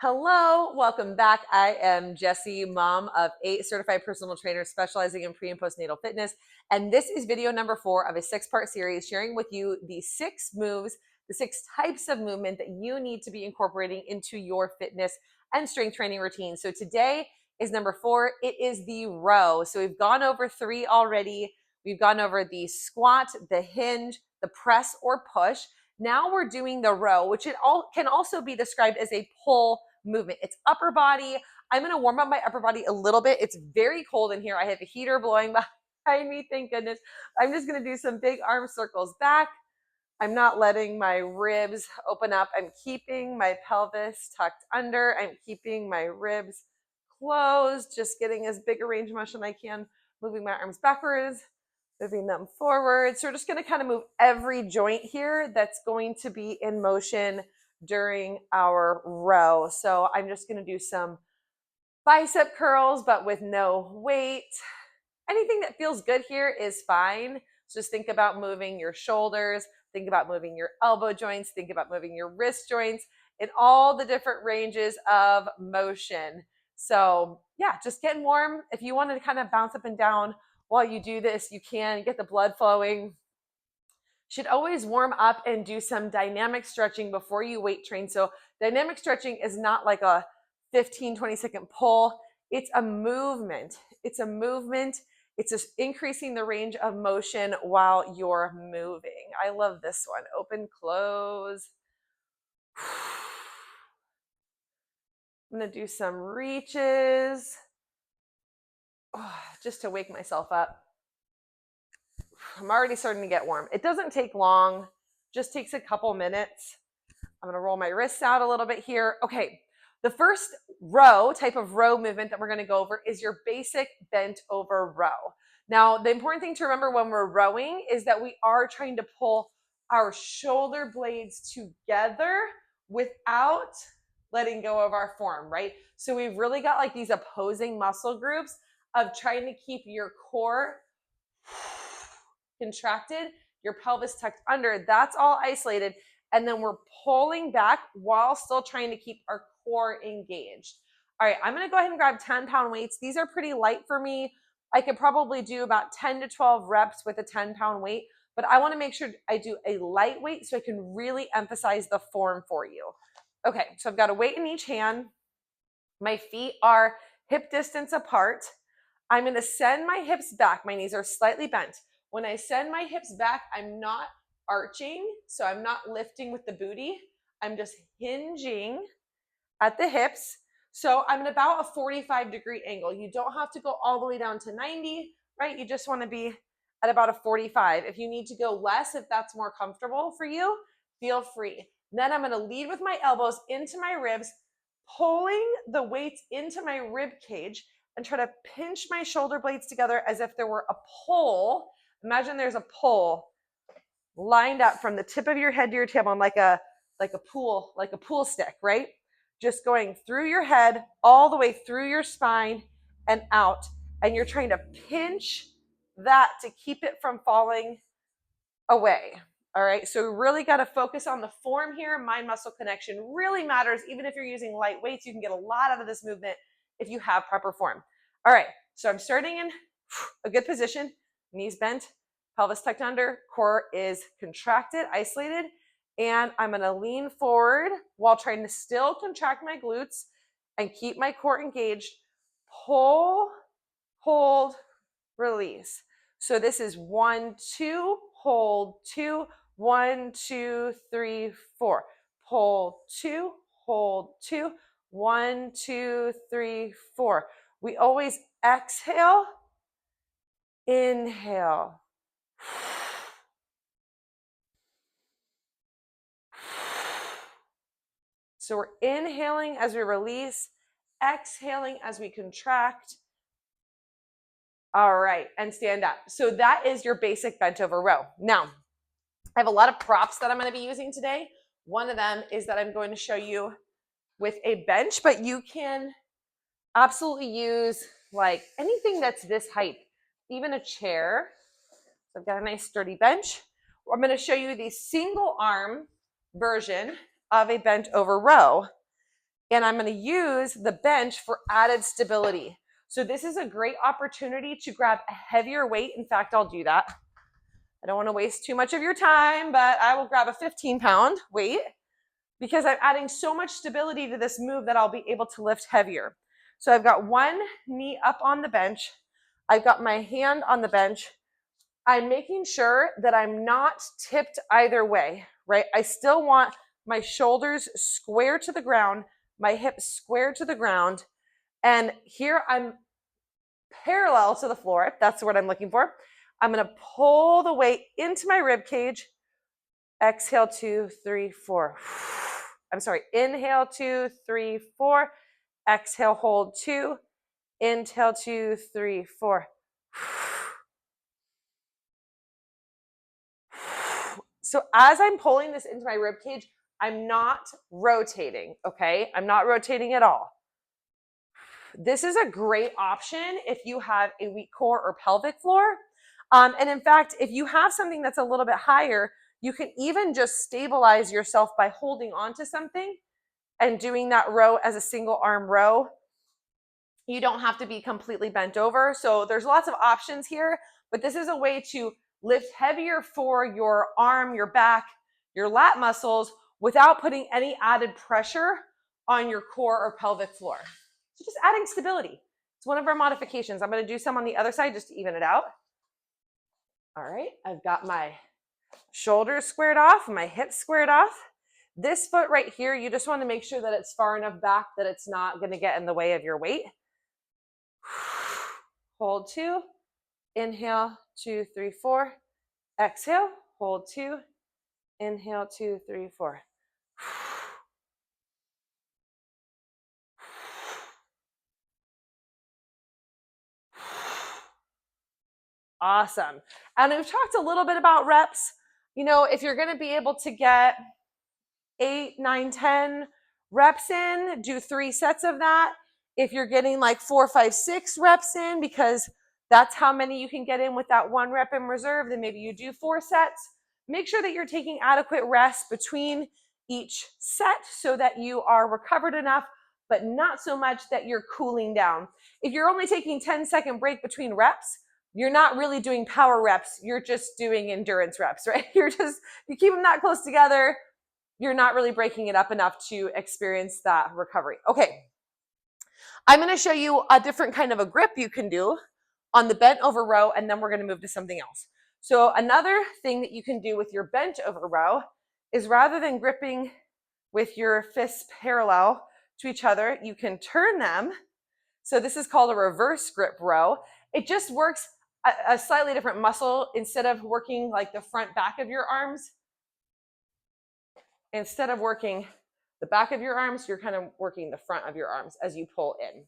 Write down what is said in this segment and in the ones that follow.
Hello, welcome back. I am Jessie, mom of 8 certified personal trainers specializing in pre and postnatal fitness. And this is video number 4 of a 6-part series sharing with you the 6 moves, the 6 types of movement that you need to be incorporating into your fitness and strength training routine. So today is number 4. It is the row. So we've gone over 3 already. We've gone over the squat, the hinge, the press or push. Now we're doing the row, which can also be described as a pull movement. It's upper body. I'm going to warm up my upper body a little bit. It's very cold in here. I have a heater blowing behind me. Thank goodness. I'm just going to do some big arm circles back. I'm not letting my ribs open up. I'm keeping my pelvis tucked under. I'm keeping my ribs closed, just getting as big a range of motion I can, moving my arms backwards, moving them forward. So we're just going to kind of move every joint here that's going to be in motion during our row. So I'm just going to do some bicep curls, but with no weight. Anything that feels good here is fine. So just think about moving your shoulders, think about moving your elbow joints, think about moving your wrist joints in all the different ranges of motion. So yeah, just getting warm. If you wanted to kind of bounce up and down while you do this, you can get the blood flowing. Should always warm up and do some dynamic stretching before you weight train. So dynamic stretching is not like a 15-20 second pull. It's a movement. It's a movement. It's just increasing the range of motion while you're moving. I love this one. Open, close. I'm going to do some reaches just to wake myself up. I'm already starting to get warm. It doesn't take long, just takes a couple minutes. I'm going to roll my wrists out a little bit here. Okay, the first type of row movement that we're going to go over is your basic bent over row. Now, the important thing to remember when we're rowing is that we are trying to pull our shoulder blades together without letting go of our form, right? So we've really got like these opposing muscle groups of trying to keep your core contracted, your pelvis tucked under. That's all isolated. And then we're pulling back while still trying to keep our core engaged. All right, I'm going to go ahead and grab 10-pound weights. These are pretty light for me. I could probably do about 10 to 12 reps with a 10-pound weight, but I want to make sure I do a light weight so I can really emphasize the form for you. Okay, so I've got a weight in each hand. My feet are hip distance apart. I'm going to send my hips back. My knees are slightly bent. When I send my hips back, I'm not arching, so I'm not lifting with the booty. I'm just hinging at the hips. So I'm at about a 45-degree angle. You don't have to go all the way down to 90, right? You just want to be at about a 45. If you need to go less, if that's more comfortable for you, feel free. Then I'm going to lead with my elbows into my ribs, pulling the weights into my rib cage and try to pinch my shoulder blades together as if there were a pole. Imagine there's a pole lined up from the tip of your head to your tailbone like a pool stick, right? Just going through your head all the way through your spine and out. And you're trying to pinch that to keep it from falling away. All right, so we really got to focus on the form here. Mind muscle connection really matters. Even if you're using light weights, you can get a lot out of this movement if you have proper form. All right, so I'm starting in a good position, knees bent, pelvis tucked under, core is contracted, isolated, and I'm going to lean forward while trying to still contract my glutes and keep my core engaged. Pull, hold, release. So this is 1, 2, hold 2, 1, 2, 3, 4. Pull 2, hold 2, 1, 2, 3, 4. We always exhale, inhale. So we're inhaling as we release, exhaling as we contract. All right, and stand up. So that is your basic bent over row. Now, I have a lot of props that I'm going to be using today. One of them is that I'm going to show you with a bench, but you can absolutely use like anything that's this height, even a chair. So I've got a nice sturdy bench. I'm going to show you the single arm version of a bent over row. and I'm going to use the bench for added stability. So this is a great opportunity to grab a heavier weight. In fact, I'll do that. I don't want to waste too much of your time, but I will grab a 15-pound weight because I'm adding so much stability to this move that I'll be able to lift heavier. So I've got one knee up on the bench. I've got my hand on the bench. I'm making sure that I'm not tipped either way, right? I still want my shoulders square to the ground, my hips square to the ground. And here I'm parallel to the floor. That's what I'm looking for. I'm going to pull the weight into my rib cage. Exhale, 2, 3, 4. I'm sorry. Inhale, 2, 3, 4. Exhale, hold 2. Inhale, 2, 3, 4. So as I'm pulling this into my rib cage, I'm not rotating, okay? I'm not rotating at all. This is a great option if you have a weak core or pelvic floor. And in fact, if you have something that's a little bit higher, you can even just stabilize yourself by holding onto something and doing that row as a single arm row. You don't have to be completely bent over. So there's lots of options here, but this is a way to lift heavier for your arm, your back, your lat muscles without putting any added pressure on your core or pelvic floor. So just adding stability. It's one of our modifications. I'm going to do some on the other side just to even it out. All right, I've got my shoulders squared off, my hips squared off. This foot right here, you just want to make sure that it's far enough back that it's not going to get in the way of your weight. Hold 2. Inhale, 2, 3, 4. Exhale, hold 2. Inhale, 2, 3, 4. Awesome. And we've talked a little bit about reps. You know, if you're going to be able to get 8, 9, 10 reps in, do 3 sets of that. If you're getting like 4, 5, 6 reps in, because that's how many you can get in with that 1 rep in reserve, then maybe you do 4 sets. Make sure that you're taking adequate rest between each set so that you are recovered enough, but not so much that you're cooling down. If you're only taking 10-second break between reps, you're not really doing power reps. You're just doing endurance reps, right? You keep them that close together. You're not really breaking it up enough to experience that recovery. Okay. I'm going to show you a different kind of a grip you can do on the bent over row, and then we're going to move to something else. So another thing that you can do with your bent over row is rather than gripping with your fists parallel to each other, you can turn them. So this is called a reverse grip row. It just works a slightly different muscle. Instead of working like the front back of your arms, instead of working the back of your arms, you're kind of working the front of your arms as you pull in.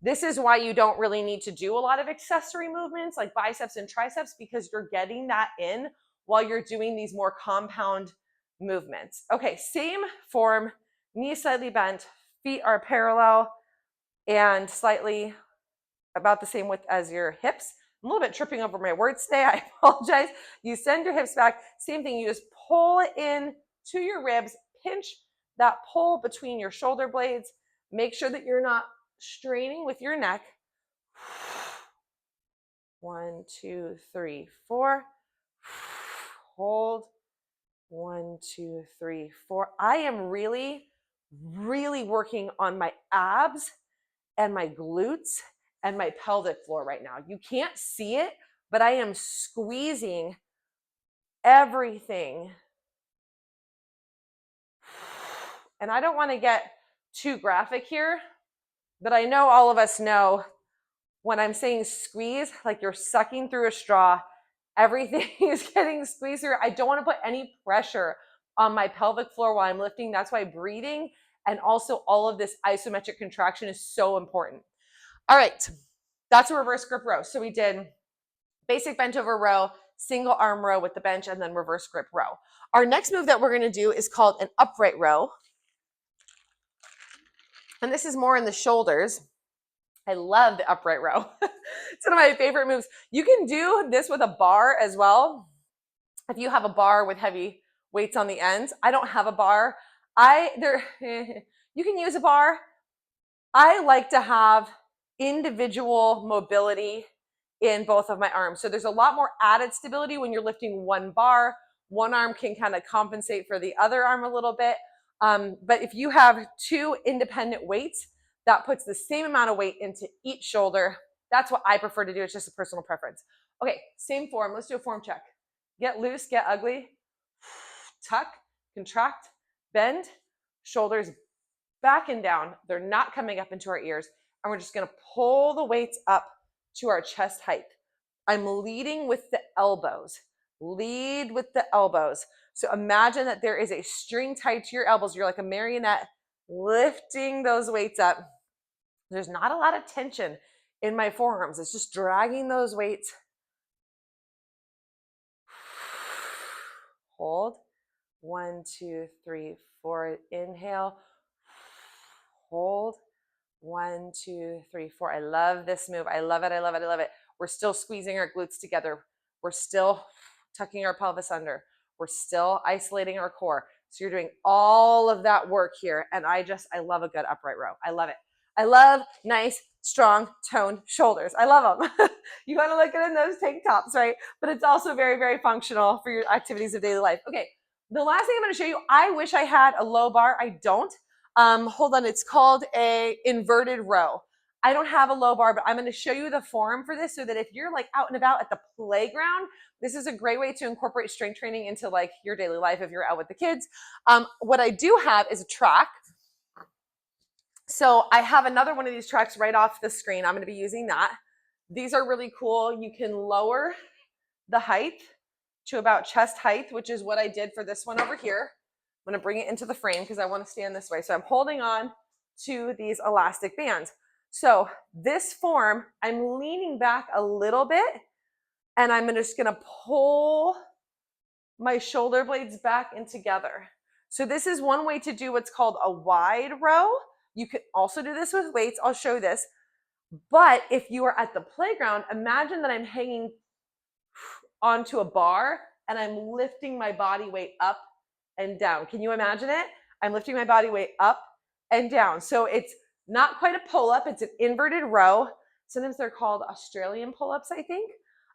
This is why you don't really need to do a lot of accessory movements like biceps and triceps, because you're getting that in while you're doing these more compound movements. Okay, same form, knees slightly bent, feet are parallel and slightly about the same width as your hips. I'm a little bit tripping over my words today. I apologize. You send your hips back. Same thing. You just pull in to your ribs, pinch that pull between your shoulder blades. Make sure that you're not straining with your neck. 1, 2, 3, 4. Hold. 1, 2, 3, 4. I am really, really working on my abs and my glutes and my pelvic floor right now. You can't see it, but I am squeezing everything. And I don't want to get too graphic here, but I know all of us know when I'm saying squeeze, like you're sucking through a straw, everything is getting squeezed through. I don't want to put any pressure on my pelvic floor while I'm lifting. That's why breathing and also all of this isometric contraction is so important. All right, that's a reverse grip row. So we did basic bent over row, single arm row with the bench, and then reverse grip row. Our next move that we're going to do is called an upright row. And this is more in the shoulders. I love the upright row. It's one of my favorite moves. You can do this with a bar as well. If you have a bar with heavy weights on the ends. I don't have a bar. You can use a bar. I like to have individual mobility in both of my arms. So there's a lot more added stability when you're lifting one bar. One arm can kind of compensate for the other arm a little bit. But if you have two independent weights, that puts the same amount of weight into each shoulder. That's what I prefer to do. It's just a personal preference. Okay, same form. Let's do a form check. Get loose, get ugly. Tuck, contract, bend, shoulders back and down. They're not coming up into our ears. And we're just going to pull the weights up to our chest height. I'm leading with the elbows. Lead with the elbows. So imagine that there is a string tied to your elbows. You're like a marionette lifting those weights up. There's not a lot of tension in my forearms. It's just dragging those weights. Hold. 1, 2, 3, 4. Inhale. Hold. 1, 2, 3, 4. I love this move. I love it. I love it. I love it. We're still squeezing our glutes together. We're still tucking our pelvis under. We're still isolating our core. So you're doing all of that work here. And I love a good upright row. I love it. I love nice, strong, toned shoulders. I love them. You want to look at it in those tank tops, right? But it's also very, very functional for your activities of daily life. Okay. The last thing I'm going to show you, I wish I had a low bar. I don't. Hold on. It's called a inverted row. I don't have a low bar, but I'm going to show you the form for this so that if you're like out and about at the playground, this is a great way to incorporate strength training into like your daily life if you're out with the kids. What I do have is a track. So I have another one of these tracks right off the screen. I'm going to be using that. These are really cool. You can lower the height to about chest height, which is what I did for this one over here. I'm going to bring it into the frame because I want to stand this way. So I'm holding on to these elastic bands. So this form, I'm leaning back a little bit and I'm just going to pull my shoulder blades back in together. So this is one way to do what's called a wide row. You could also do this with weights. I'll show this. But if you are at the playground, imagine that I'm hanging onto a bar and I'm lifting my body weight up and down. Can you imagine it? I'm lifting my body weight up and down. So it's not quite a pull-up. It's an inverted row. Sometimes they're called Australian pull-ups, I think.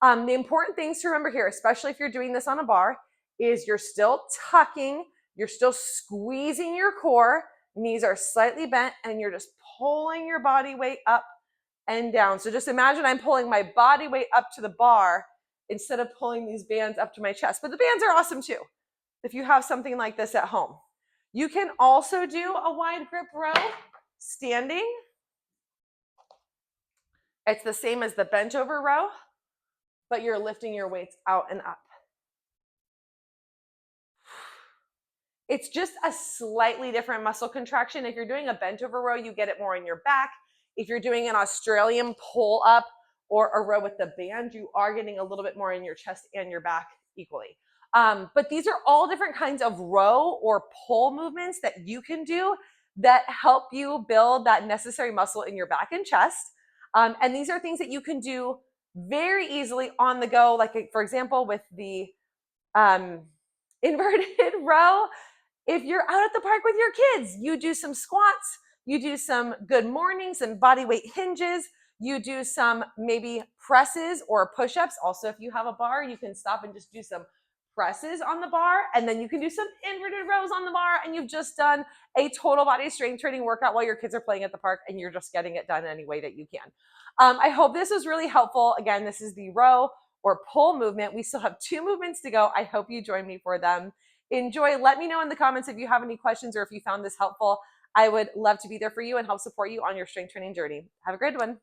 The important things to remember here, especially if you're doing this on a bar, is you're still tucking, you're still squeezing your core, knees are slightly bent, and you're just pulling your body weight up and down. So just imagine I'm pulling my body weight up to the bar instead of pulling these bands up to my chest. But the bands are awesome too, if you have something like this at home. You can also do a wide grip row standing. It's the same as the bent over row, but you're lifting your weights out and up. It's just a slightly different muscle contraction. If you're doing a bent over row, you get it more in your back. If you're doing an Australian pull up or a row with the band, you are getting a little bit more in your chest and your back equally. But these are all different kinds of row or pull movements that you can do that help you build that necessary muscle in your back and chest. And these are things that you can do very easily on the go. Like for example, with the inverted row, if you're out at the park with your kids, you do some squats, you do some good mornings and body weight hinges, you do some maybe presses or push-ups. Also, if you have a bar, you can stop and just do some presses on the bar, and then you can do some inverted rows on the bar, and you've just done a total body strength training workout while your kids are playing at the park, and you're just getting it done any way that you can. I hope this was really helpful. Again, this is the row or pull movement. We still have 2 movements to go. I hope you join me for them. Enjoy. Let me know in the comments if you have any questions or if you found this helpful. I would love to be there for you and help support you on your strength training journey. Have a great one.